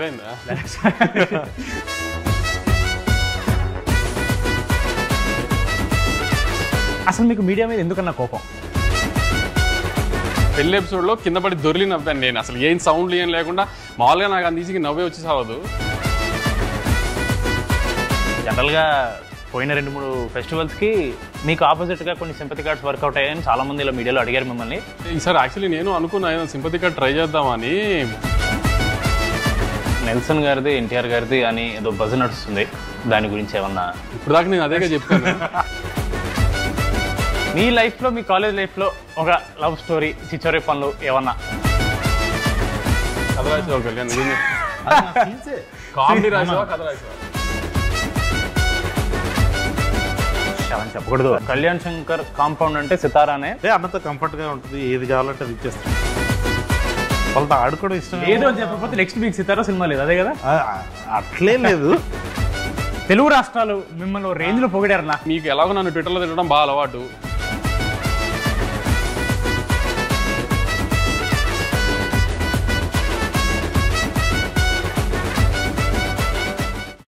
Live అయిందా? అసలు మీకు మీడియా మీద ఎందుకన్నా కోపం? పెళ్లి ఎపిసోడ్లో కింద పడి దొరికి నవ్వాను నేను. అసలు ఏం సౌండ్లు ఏం లేకుండా మామూలుగా నాకు అంత ఈజీగా నవ్వే వచ్చి సావదు. జనరల్గా పోయిన 2-3 ఫెస్టివల్స్కి మీకు ఆపోజిట్గా కొన్ని సింపతి కార్డ్స్ వర్కౌట్ అయ్యాయని చాలామంది ఇలా మీడియాలో అడిగారు మిమ్మల్ని. ఈసారి యాక్చువల్లీ నేను అనుకున్నా సింపతి కార్డ్ ట్రై చేద్దామని. నెల్సన్ గారిది, ఎన్టీఆర్ గారిది అని ఏదో బజ్ నడుస్తుంది, దాని గురించి ఏమన్నా? ఇప్పుడు దాకా నేను అదేగా చెప్పాను. మీ లైఫ్లో, మీ కాలేజ్ లైఫ్లో ఒక లవ్ స్టోరీ, చిచ్చోరే పనులు ఏమన్నా? కథ రాసావా కళ్యాణ్? కామెడీ రాసావా, కథ రాసావా? చెప్పకూడదు. కళ్యాణ్ శంకర్ కాంపౌండ్ అంటే సితారానే. అన్నతో కంఫర్ట్గా ఉంటుంది, ఏది కావాలంటే అది ఇచ్చేస్తాం. వాళ్ళతో ఆడుకోవడం ఇష్టం. ఏదో అని చెప్పకపోతే నెక్స్ట్ మీకు సితారా సినిమా లేదు, అదే కదా? అట్లే లేదు. తెలుగు రాష్ట్రాలు మిమ్మల్ని రేంజ్లో పొగిడారన్నా. మీకు ఎలాగో నన్ను ట్విట్టర్లో తిట్టడం బాగా అలవాటు.